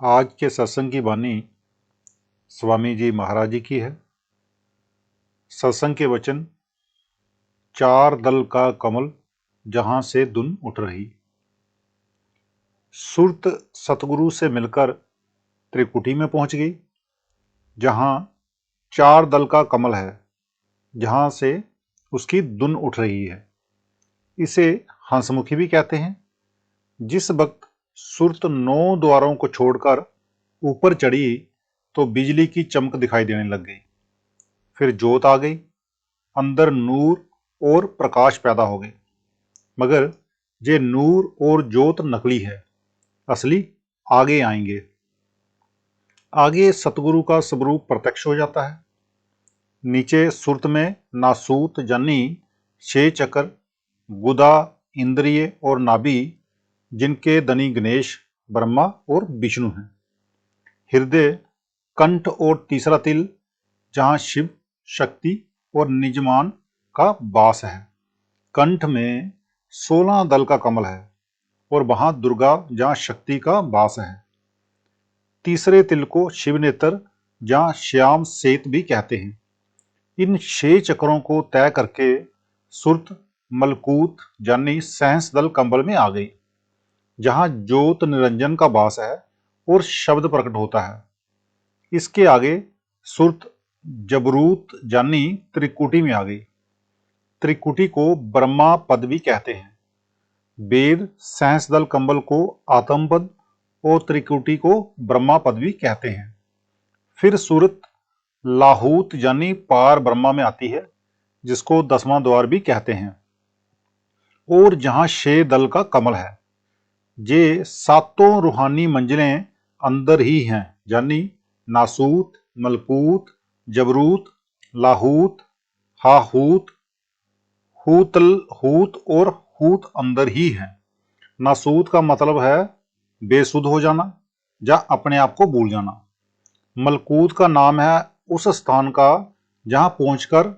आज के सत्संग की वाणी स्वामी जी महाराज जी की है। सत्संग के वचन, चार दल का कमल जहां से धुन उठ रही। सुरत सतगुरु से मिलकर त्रिकुटी में पहुंच गई, जहां चार दल का कमल है, जहां से उसकी धुन उठ रही है। इसे हंसमुखी भी कहते हैं। जिस वक्त सुरत 9 द्वारों को छोड़कर ऊपर चढ़ी तो बिजली की चमक दिखाई देने लग गई। फिर जोत आ गई, अंदर नूर और प्रकाश पैदा हो गए। मगर ये नूर और जोत नकली है, असली आगे आएंगे। आगे सतगुरु का स्वरूप प्रत्यक्ष हो जाता है। नीचे सुरत में नासूत यानी 6 चक्र, गुदा, इंद्रिय और नाभि, जिनके धनी गणेश, ब्रह्मा और विष्णु हैं। हृदय, कंठ और तीसरा तिल, जहां शिव, शक्ति और निजमान का वास है। कंठ में 16 दल का कमल है और वहां दुर्गा, जहां शक्ति का वास है। तीसरे तिल को शिव नेत्र, जहां श्याम सेत भी कहते हैं। इन 6 चक्रों को तय करके सुरत मलकूत यानी सहस दल कमल में आ गई, जहां ज्योत निरंजन का वास है और शब्द प्रकट होता है। इसके आगे सुरत जबरूत यानी त्रिकुटी में आ गई। त्रिकुटी को ब्रह्मा पद भी कहते हैं। वेद सहस्रदल कंबल को आत्म पद और त्रिकुटी को ब्रह्मा पद भी कहते हैं। फिर सुरत लाहूत यानी पार ब्रह्मा में आती है, जिसको 10वां द्वार भी कहते हैं, और जहां 6 दल का कमल है। ये 7 रूहानी मंजिलें अंदर ही हैं, यानी नासूत, मलकूत, जबरूत, लाहूत, हाहूत, हूत और हूत अंदर ही है। नासूत का मतलब है बेसुध हो जाना या अपने आप को भूल जाना। मलकूत का नाम है उस स्थान का जहां पहुंचकर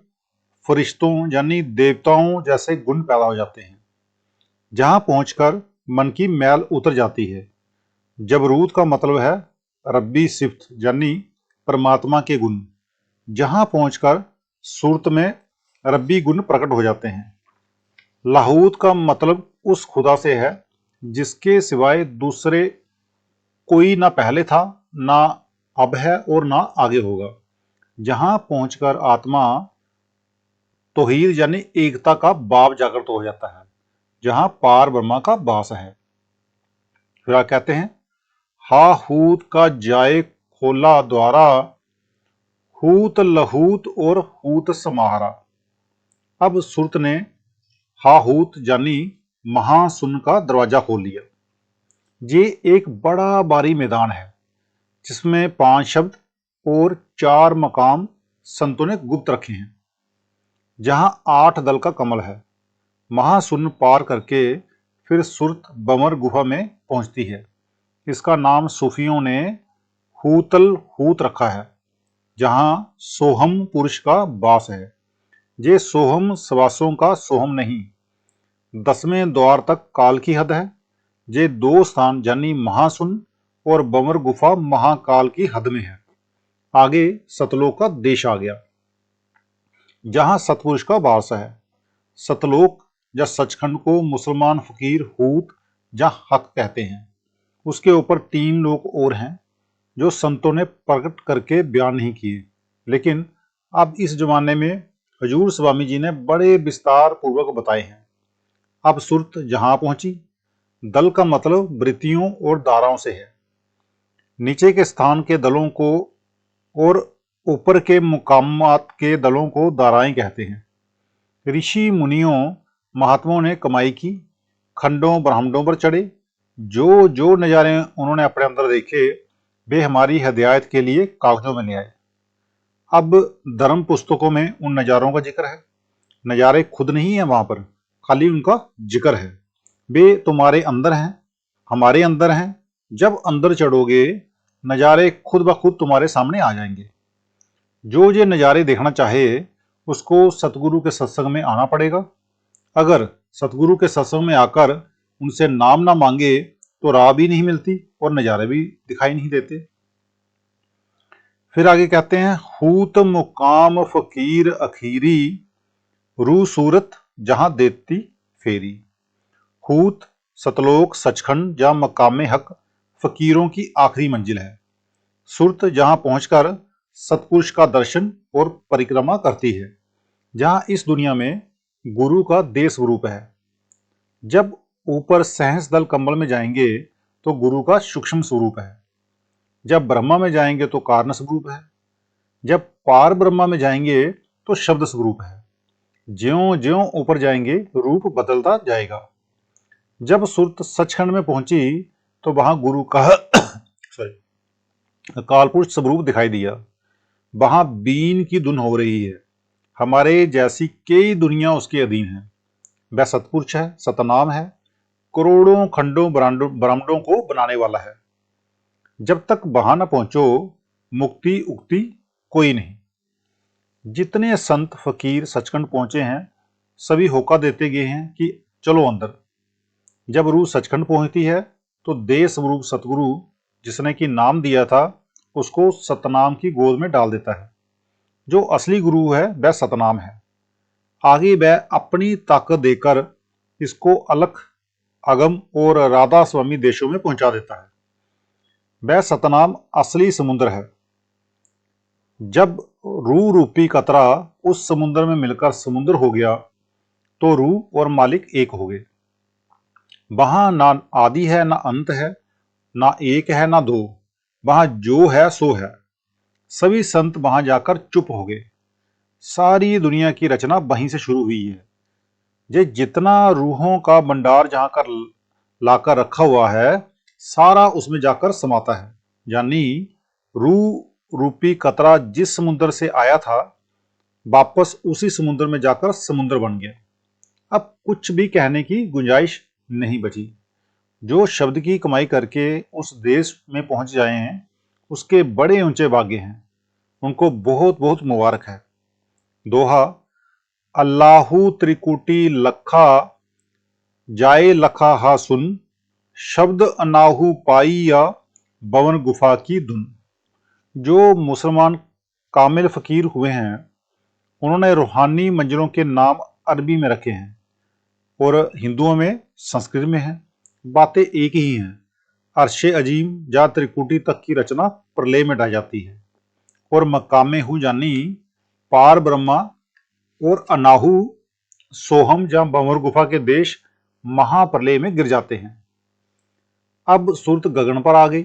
फरिश्तों यानी देवताओं जैसे गुण पैदा हो जाते हैं, जहां पहुंचकर मन की मैल उतर जाती है। जबरूत का मतलब है रब्बी सिफ्त यानी परमात्मा के गुण, जहां पहुंचकर सूरत में रब्बी गुण प्रकट हो जाते हैं। लाहूत का मतलब उस खुदा से है जिसके सिवाय दूसरे कोई ना पहले था, ना अब है और ना आगे होगा। जहां पहुंचकर आत्मा तौहीद यानी एकता का भाव जागृत हो जाता है, जहां पार ब्रह्मा का वास है। फिर आप कहते हैं, हाहूत का जाए खोला द्वारा, हूत लहूत और हूत समाहरा। अब सुरत ने हाहूत यानी महासुन का दरवाजा खोल लिया। ये एक बड़ा भारी मैदान है, जिसमें 5 शब्द और 4 मकाम संतों ने गुप्त रखे हैं, जहां 8 दल का कमल है। महासुन पार करके फिर सुरत बमर गुफा में पहुंचती है। इसका नाम सूफियों ने हूतल हूत रखा है, जहां सोहम पुरुष का वास है। ये सोहम सवासों का सोहम नहीं, 10वें द्वार तक काल की हद है। ये 2 स्थान यानी महासुन और बमर गुफा महाकाल की हद में है। आगे सतलोक का देश आ गया, जहां सतपुरुष का वास है। सतलोक या सचखंड को मुसलमान फकीर हूत या हक कहते हैं। उसके ऊपर 3 लोक और हैं, जो संतों ने प्रकट करके बयान नहीं किए, लेकिन अब इस जमाने में हजूर स्वामी जी ने बड़े विस्तार पूर्वक बताए हैं। अब सुरत जहां पहुंची, दल का मतलब वृत्तियों और धाराओं से है। नीचे के स्थान के दलों को और ऊपर के मुकामात के दलों को धाराएं कहते हैं। ऋषि मुनियों महात्माओं ने कमाई की, खंडों ब्रह्मांडों पर चढ़े। जो जो नज़ारे उन्होंने अपने अंदर देखे, वे हमारी हिदायत के लिए कागजों में ले आए। अब धर्म पुस्तकों में उन नज़ारों का जिक्र है। नज़ारे खुद नहीं है वहां पर, खाली उनका जिक्र है। वे तुम्हारे अंदर हैं, हमारे अंदर हैं। जब अंदर चढ़ोगे, नज़ारे खुद ब खुद तुम्हारे सामने आ जाएंगे। जो ये नज़ारे देखना चाहे, उसको सतगुरु के सत्संग में आना पड़ेगा। अगर सतगुरु के सत्संग में आकर उनसे नाम ना मांगे तो राह भी नहीं मिलती और नज़ारे भी दिखाई नहीं देते। फिर आगे कहते हैं, हूत मुकाम फकीर अखीरी, रू सूरत जहां देती फेरी। हूत सतलोक सचखंड या मकामे हक फकीरों की आखिरी मंजिल है। सुरत जहां पहुंचकर सतपुरुष का दर्शन और परिक्रमा करती है, जहां इस दुनिया में गुरु का देह स्वरूप है। जब ऊपर सहस दल कमल में जाएंगे तो गुरु का सूक्ष्म स्वरूप है। जब ब्रह्मा में जाएंगे तो कारण स्वरूप है। जब पार ब्रह्मा में जाएंगे तो शब्द स्वरूप है। ज्यों ज्यों ऊपर जाएंगे रूप बदलता जाएगा। जब सुरत सचखंड में पहुंची तो वहां गुरु का कालपुरुष स्वरूप दिखाई दिया। वहां बीन की धुन हो रही है। हमारे जैसी कई दुनिया उसके अधीन है। वह सतपुरुष है, सतनाम है, करोड़ों खंडों ब्रह्मांडों को बनाने वाला है। जब तक वहां न पहुंचो मुक्ति उक्ति कोई नहीं। जितने संत फकीर सचखंड पहुंचे हैं सभी होका देते गए हैं कि चलो अंदर। जब रूह सचखंड पहुंचती है तो देह स्वरूप सतगुरु जिसने कि नाम दिया था उसको सतनाम की गोद में डाल देता है। जो असली गुरु है वह सतनाम है। आगे वह अपनी ताकत देकर इसको अलख अगम और राधा स्वामी देशों में पहुंचा देता है। वह सतनाम असली समुद्र है। जब रूह रूपी कतरा उस समुद्र में मिलकर समुद्र हो गया तो रूह और मालिक एक हो गए। वहां ना आदि है ना अंत है, ना एक है ना दो। वहां जो है सो है। सभी संत वहां जाकर चुप हो गए। सारी दुनिया की रचना वहीं से शुरू हुई है। ये जितना रूहों का भंडार जहां कर लाकर रखा हुआ है सारा उसमें जाकर समाता है। यानी रूह रूपी कतरा जिस समुद्र से आया था वापस उसी समुद्र में जाकर समुद्र बन गया। अब कुछ भी कहने की गुंजाइश नहीं बची। जो शब्द की कमाई करके उस देश में पहुंच जाए हैं उसके बड़े ऊंचे भाग्य हैं। उनको बहुत बहुत मुबारक है। दोहा, अल्लाहू त्रिकुटी लखा, जाए लखा हा सुन, शब्द अनाहू पाई या बवन गुफा की धुन। जो मुसलमान कामिल फकीर हुए हैं उन्होंने रूहानी मंजिलों के नाम अरबी में रखे हैं और हिंदुओं में संस्कृत में है। बातें एक ही हैं। अर्शे अजीम या त्रिकुटी तक की रचना प्रलय में ढह जाती है और मकामे हु यानी पार ब्रह्मा और अनाहु सोहम या भंवर गुफा के देश महाप्रलय में गिर जाते हैं। अब सूरत गगन पर आ गई।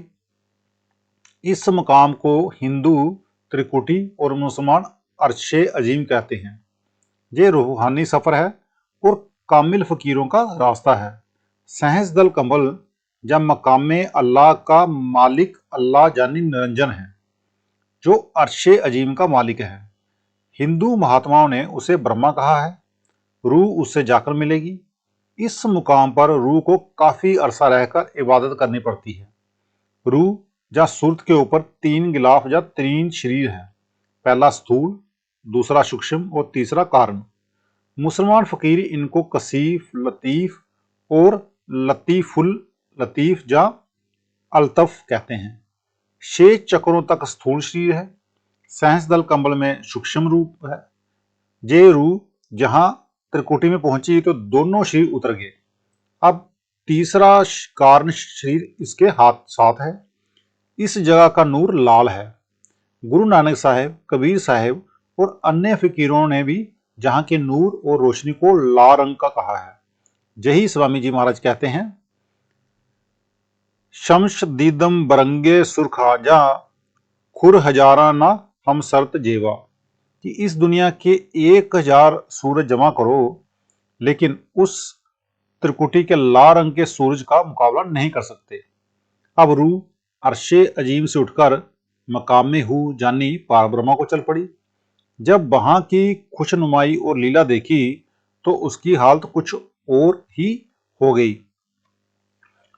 इस मकाम को हिंदू त्रिकुटी और मुसलमान अर्शे अजीम कहते हैं। ये रूहानी सफर है और कामिल फकीरों का रास्ता है। सहस दल कमल या मकामे अल्लाह का मालिक अल्लाह यानी निरंजन है जो अर्शे अजीम का मालिक है। हिंदू महात्माओं ने उसे ब्रह्मा कहा है। रूह उससे जाकर मिलेगी। इस मुकाम पर रूह को काफी अरसा रहकर इबादत करनी पड़ती है। रूह या सूरत के ऊपर तीन गिलाफ या तीन शरीर है। पहला स्थूल, दूसरा सूक्ष्म और तीसरा कारण। मुसलमान फकीर इनको कसीफ, लतीफ और लतीफुल लतीफ या अल्तफ कहते हैं। 6 चक्रों तक स्थूल शरीर है। सहस दल कंबल में सूक्ष्म रूप है। जे रूह जहां त्रिकुटी में पहुंची तो दोनों शरीर उतर गए। अब तीसरा कारण शरीर इसके हाथ साथ है। इस जगह का नूर लाल है। गुरु नानक साहब, कबीर साहब और अन्य फकीरों ने भी जहां के नूर और रोशनी को लाल रंग का कहा है। यही स्वामी जी महाराज कहते हैं, शम्स दीदम बरंगे सुरखाजा, खुर हजारा ना हम सरत जेवा। कि इस दुनिया के 1000 सूरज जमा करो लेकिन उस त्रिकुटी के लाल रंग के सूरज का मुकाबला नहीं कर सकते। अब रूह अर्शे अजीम से उठकर मकामे हु जानी पार ब्रह्मा को चल पड़ी। जब वहां की खुशनुमाई और लीला देखी तो उसकी हालत कुछ और ही हो गई।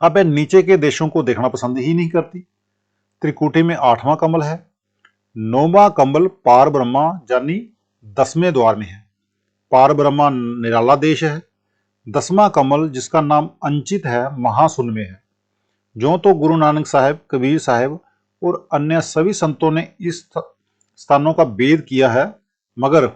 अब वह नीचे के देशों को देखना पसंद ही नहीं करती। त्रिकुटी में 8वां कमल है। 9वां कमल पार ब्रह्मा यानी 10वें द्वार में है। पार ब्रह्मा निराला देश है। 10वां कमल जिसका नाम अंचित है महाशून्य में है। ज्यों तो गुरु नानक साहब, कबीर साहब और अन्य सभी संतों ने इस स्थानों का भेद किया है, मगर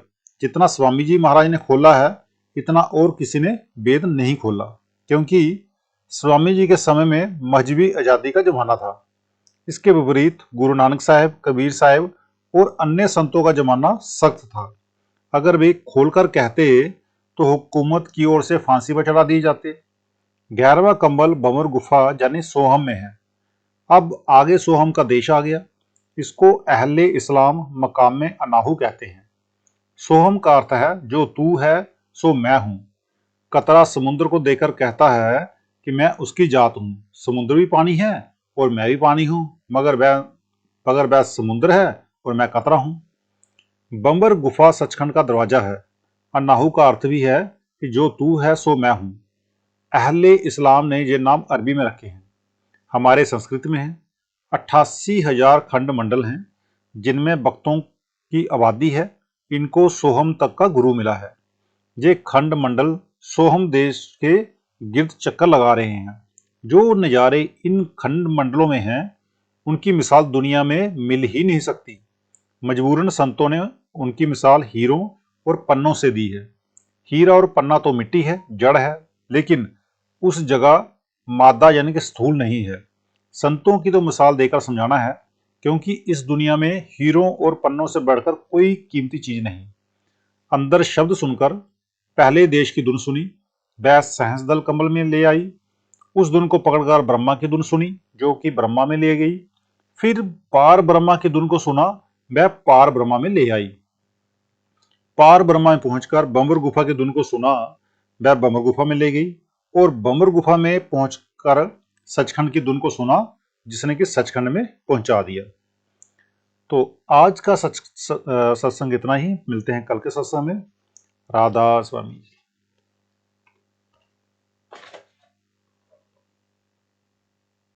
जितना स्वामी जी महाराज ने खोला है इतना और किसी ने भेद नहीं खोला, क्योंकि स्वामी जी के समय में मजहबी आजादी का जमाना था। इसके विपरीत गुरु नानक साहब, कबीर साहब और अन्य संतों का जमाना सख्त था। अगर वे खोलकर कहते तो हुकूमत की ओर से फांसी पर चढ़ा दिए जाते। 11वां कंबल भंवर गुफा यानी सोहम में है। अब आगे सोहम का देश आ गया। इसको अहले इस्लाम मकाम में अनाहू कहते हैं। सोहम का अर्थ है जो तू है सो मैं हूं। कतरा समुद्र को देखकर कहता है कि मैं उसकी जात हूं। समुद्र भी पानी है और मैं भी पानी हूं, मगर वह समुद्र है और मैं कतरा हूं। बंबर गुफा सचखंड का दरवाजा है। अनाहू का अर्थ भी है कि जो तू है सो मैं हूं। अहले इस्लाम ने ये नाम अरबी में रखे हैं, हमारे संस्कृत में है। 88,000 खंड मंडल हैं, जिनमें भक्तों की आबादी है। इनको सोहम तक का गुरु मिला है। ये खंड मंडल सोहम देश के गिर्द चक्कर लगा रहे हैं। जो नज़ारे इन खंड मंडलों में हैं, उनकी मिसाल दुनिया में मिल ही नहीं सकती। मजबूरन संतों ने उनकी मिसाल हीरों और पन्नों से दी है। हीरा और पन्ना तो मिट्टी है, जड़ है, लेकिन उस जगह मादा यानी कि स्थूल नहीं है। संतों की तो मिसाल देकर समझाना है, क्योंकि इस दुनिया में हीरों और पन्नों से बढ़कर कोई कीमती चीज नहीं। अंदर शब्द सुनकर पहले देश की धुन सुनी, वह सहस दल कमल में ले आई। उस धुन को पकड़कर ब्रह्मा की धुन सुनी, जो कि ब्रह्मा में ले गई। फिर पार ब्रह्मा की धुन को सुना, वह पार ब्रह्मा में ले आई। पार ब्रह्मा में पहुंचकर बंबर गुफा की धुन को सुना, वह बंबर गुफा में ले गई। और बंबर गुफा में पहुंचकर सचखंड की धुन को सुना, जिसने कि सचखंड में पहुंचा दिया। तो आज का सत्संग इतना ही। मिलते हैं कल के सत्संग में। राधा स्वामी।